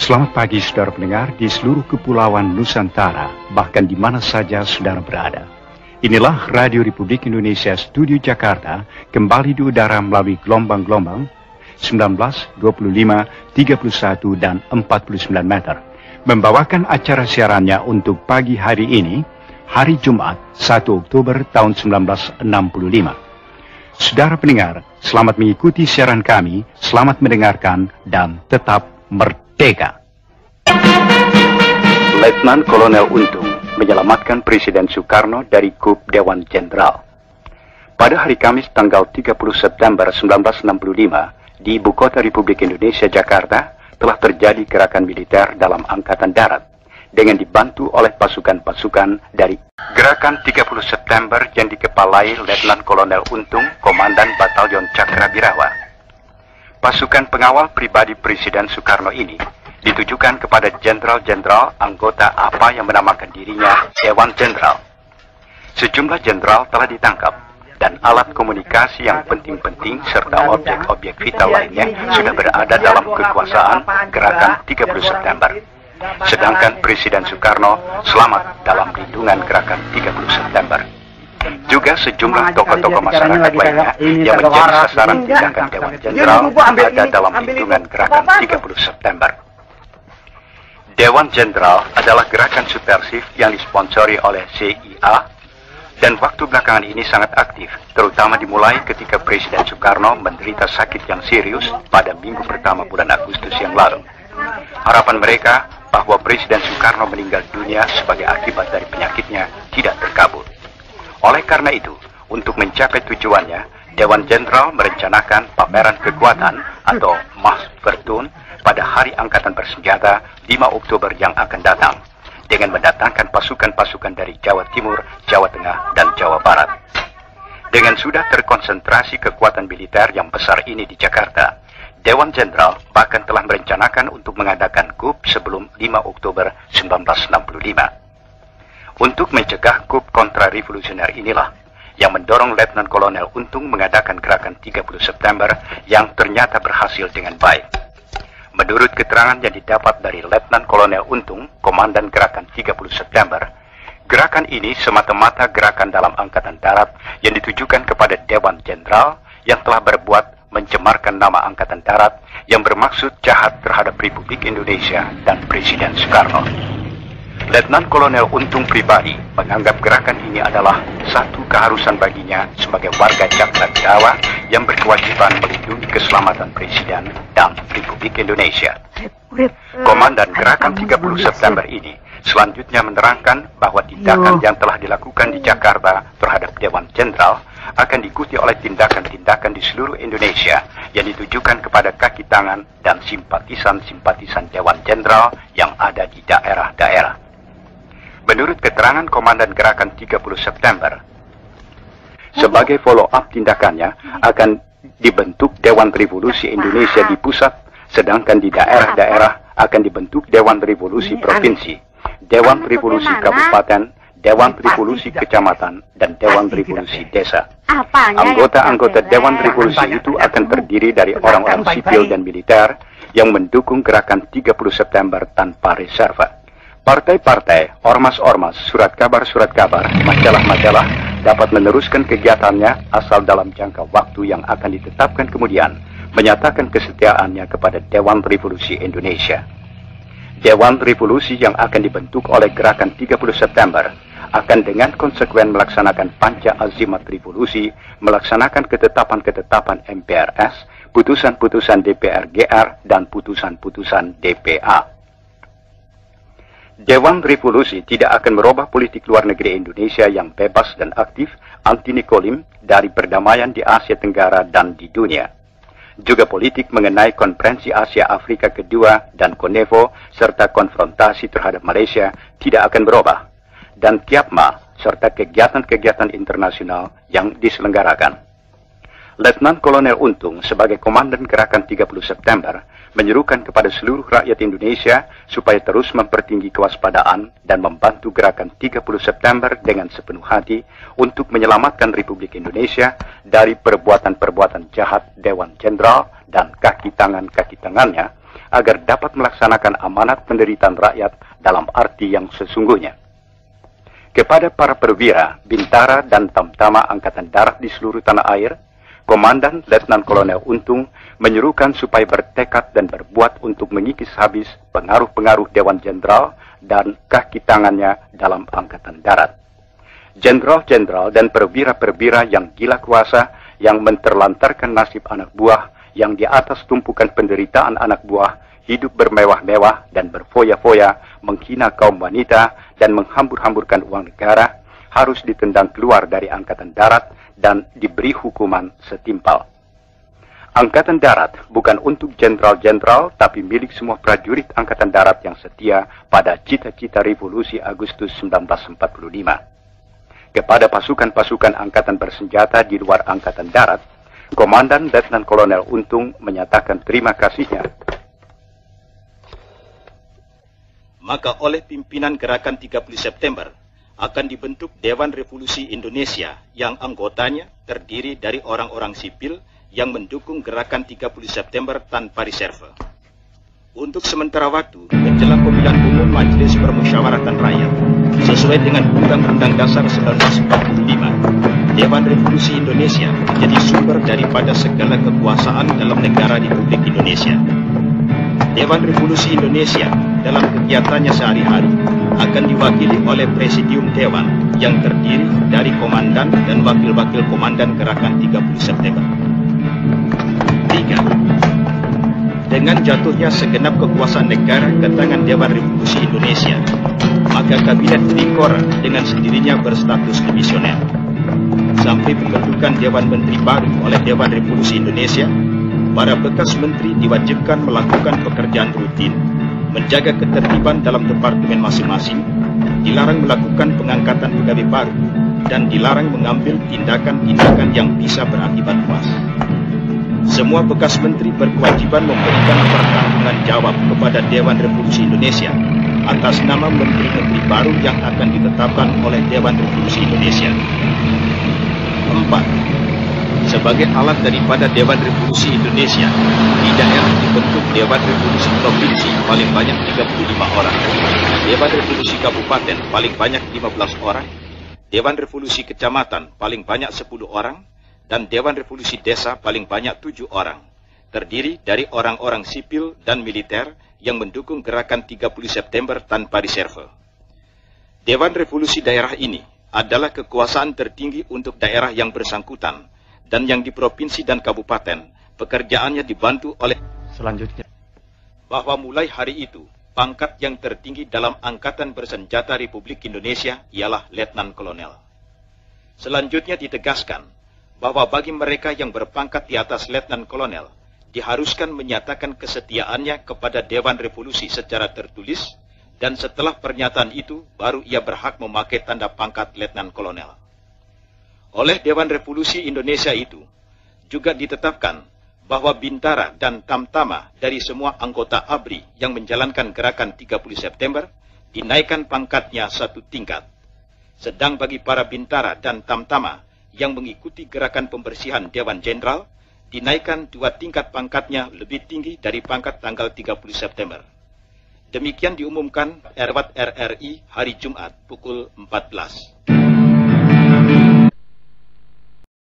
Selamat pagi saudara pendengar di seluruh kepulauan Nusantara, bahkan di mana saja saudara berada. Inilah Radio Republik Indonesia Studio Jakarta, kembali di udara melalui gelombang-gelombang 19, 25, 31, dan 49 meter. Membawakan acara siarannya untuk pagi hari ini, hari Jumat, 1 Oktober tahun 1965. Saudara pendengar, selamat mengikuti siaran kami, selamat mendengarkan, dan tetap merdeka. Letnan Kolonel Untung menyelamatkan Presiden Soekarno dari kup Dewan Jenderal. Pada hari Kamis tanggal 30 September 1965, di Ibu Kota Republik Indonesia, Jakarta, telah terjadi gerakan militer dalam Angkatan Darat dengan dibantu oleh pasukan-pasukan dari Gerakan 30 September yang dikepalai Letnan Kolonel Untung, Komandan Batalion Cakrabirawa. Pasukan pengawal pribadi Presiden Soekarno ini ditujukan kepada jenderal-jenderal anggota apa yang menamakan dirinya Dewan Jenderal. Sejumlah jenderal telah ditangkap dan alat komunikasi yang penting-penting serta objek-objek vital lainnya sudah berada dalam kekuasaan Gerakan 30 September. Sedangkan Presiden Soekarno selamat dalam lindungan Gerakan 30 September. Juga sejumlah tokoh-tokoh masyarakat lainnya yang menjadi sasaran tindakan Dewan Jenderal ada dalam lindungan Gerakan 30 September. Dewan Jenderal adalah gerakan subversif yang disponsori oleh CIA dan waktu belakangan ini sangat aktif, terutama dimulai ketika Presiden Soekarno menderita sakit yang serius pada minggu pertama bulan Agustus yang lalu. Harapan mereka bahwa Presiden Soekarno meninggal dunia sebagai akibat dari penyakitnya tidak terkabul. Oleh karena itu, untuk mencapai tujuannya, Dewan Jenderal merencanakan pameran kekuatan atau Machtvertoon pada Hari Angkatan Bersenjata 5 Oktober yang akan datang, dengan mendatangkan pasukan-pasukan dari Jawa Timur, Jawa Tengah, dan Jawa Barat. Dengan sudah terkonsentrasi kekuatan militer yang besar ini di Jakarta, Dewan Jenderal bahkan telah merencanakan untuk mengadakan KUP sebelum 5 Oktober 1965. Untuk mencegah KUP kontra-revolusioner inilah yang mendorong Letnan Kolonel Untung mengadakan Gerakan 30 September yang ternyata berhasil dengan baik. Menurut keterangan yang didapat dari Letnan Kolonel Untung, Komandan Gerakan 30 September, gerakan ini semata-mata gerakan dalam Angkatan Darat yang ditujukan kepada Dewan Jenderal yang telah berbuat mencemarkan nama Angkatan Darat yang bermaksud jahat terhadap Republik Indonesia dan Presiden Soekarno. Letnan Kolonel Untung pribadi menganggap gerakan ini adalah satu keharusan baginya sebagai warga Cakrabirawa yang berkewajiban melindungi keselamatan Presiden dan Republik Indonesia. Komandan Gerakan 30 September ini selanjutnya menerangkan bahwa tindakan yang telah dilakukan di Jakarta terhadap Dewan Jenderal akan diikuti oleh tindakan-tindakan di seluruh Indonesia yang ditujukan kepada kaki tangan dan simpatisan-simpatisan Dewan Jenderal yang ada di daerah-daerah. Menurut keterangan Komandan Gerakan 30 September, sebagai follow-up tindakannya akan dibentuk Dewan Revolusi Indonesia di pusat, sedangkan di daerah-daerah akan dibentuk Dewan Revolusi Provinsi, Dewan Revolusi Kabupaten, Dewan Revolusi Kecamatan, dan Dewan Revolusi Desa. Anggota-anggota Dewan Revolusi itu akan terdiri dari orang-orang sipil dan militer yang mendukung Gerakan 30 September tanpa reserve. Partai-partai, ormas-ormas, surat kabar, majalah-majalah dapat meneruskan kegiatannya asal dalam jangka waktu yang akan ditetapkan kemudian menyatakan kesetiaannya kepada Dewan Revolusi Indonesia. Dewan Revolusi yang akan dibentuk oleh Gerakan 30 September akan dengan konsekuen melaksanakan panca azimat revolusi, melaksanakan ketetapan-ketetapan MPRS, putusan-putusan DPR GR, dan putusan-putusan DPA. Dewan Revolusi tidak akan merubah politik luar negeri Indonesia yang bebas dan aktif anti-Nikolim dari perdamaian di Asia Tenggara dan di dunia. Juga politik mengenai Konferensi Asia Afrika kedua dan Konevo serta konfrontasi terhadap Malaysia tidak akan berubah. Dan Tiapma serta kegiatan-kegiatan internasional yang diselenggarakan. Letnan Kolonel Untung sebagai Komandan Gerakan 30 September menyerukan kepada seluruh rakyat Indonesia supaya terus mempertinggi kewaspadaan dan membantu Gerakan 30 September dengan sepenuh hati untuk menyelamatkan Republik Indonesia dari perbuatan-perbuatan jahat Dewan Jenderal dan kaki tangannya agar dapat melaksanakan amanat penderitaan rakyat dalam arti yang sesungguhnya. Kepada para perwira, bintara, dan tamtama Angkatan Darat di seluruh tanah air, Komandan Letnan Kolonel Untung menyuruhkan supaya bertekad dan berbuat untuk mengikis habis pengaruh-pengaruh Dewan Jenderal dan kaki tangannya dalam Angkatan Darat. Jenderal-jenderal dan perwira-perwira yang gila kuasa, yang menterlantarkan nasib anak buah, yang di atas tumpukan penderitaan anak buah, hidup bermewah-mewah dan berfoya-foya, menghina kaum wanita, dan menghambur-hamburkan uang negara, harus ditendang keluar dari Angkatan Darat dan diberi hukuman setimpal. Angkatan Darat bukan untuk jenderal-jenderal, tapi milik semua prajurit Angkatan Darat yang setia pada cita-cita revolusi Agustus 1945. Kepada pasukan-pasukan angkatan bersenjata di luar Angkatan Darat, Komandan Letnan Kolonel Untung menyatakan terima kasihnya. Maka oleh pimpinan Gerakan 30 September akan dibentuk Dewan Revolusi Indonesia yang anggotanya terdiri dari orang-orang sipil yang mendukung Gerakan 30 September tanpa reserve. Untuk sementara waktu, menjelang pemilihan umum Majelis Permusyawaratan Rakyat, sesuai dengan Undang-Undang Dasar 1945, Dewan Revolusi Indonesia menjadi sumber daripada segala kekuasaan dalam negara Republik Indonesia. Dewan Revolusi Indonesia dalam kegiatannya sehari-hari akan diwakili oleh Presidium Dewan yang terdiri dari komandan dan wakil-wakil komandan Gerakan 30 September. 3. Dengan jatuhnya segenap kekuasaan negara ke tangan Dewan Revolusi Indonesia, maka Kabinet Trikora dengan sendirinya berstatus dimisioner. Sampai pembentukan Dewan Menteri baru oleh Dewan Revolusi Indonesia, para bekas menteri diwajibkan melakukan pekerjaan rutin, menjaga ketertiban dalam departemen masing-masing, dilarang melakukan pengangkatan pegawai baru, dan dilarang mengambil tindakan-tindakan yang bisa berakibat luas. Semua bekas menteri berkewajiban memberikan pertanggungan jawab kepada Dewan Revolusi Indonesia atas nama menteri-menteri baru yang akan ditetapkan oleh Dewan Revolusi Indonesia. 4. Sebagai alat daripada Dewan Revolusi Indonesia, di daerah dibentuk Dewan Revolusi Provinsi paling banyak 35 orang, Dewan Revolusi Kabupaten paling banyak 15 orang, Dewan Revolusi Kecamatan paling banyak 10 orang, dan Dewan Revolusi Desa paling banyak 7 orang, terdiri dari orang-orang sipil dan militer yang mendukung Gerakan 30 September tanpa reserve. Dewan Revolusi daerah ini adalah kekuasaan tertinggi untuk daerah yang bersangkutan, dan yang di provinsi dan kabupaten, pekerjaannya dibantu oleh selanjutnya. Bahwa mulai hari itu, pangkat yang tertinggi dalam Angkatan Bersenjata Republik Indonesia ialah Letnan Kolonel. Selanjutnya ditegaskan bahwa bagi mereka yang berpangkat di atas Letnan Kolonel, diharuskan menyatakan kesetiaannya kepada Dewan Revolusi secara tertulis, dan setelah pernyataan itu, baru ia berhak memakai tanda pangkat Letnan Kolonel. Oleh Dewan Revolusi Indonesia itu, juga ditetapkan bahwa bintara dan tamtama dari semua anggota ABRI yang menjalankan Gerakan 30 September dinaikkan pangkatnya 1 tingkat. Sedang bagi para bintara dan tamtama yang mengikuti gerakan pembersihan Dewan Jenderal, dinaikkan 2 tingkat pangkatnya lebih tinggi dari pangkat tanggal 30 September. Demikian diumumkan Erwat RRI hari Jumat pukul 14.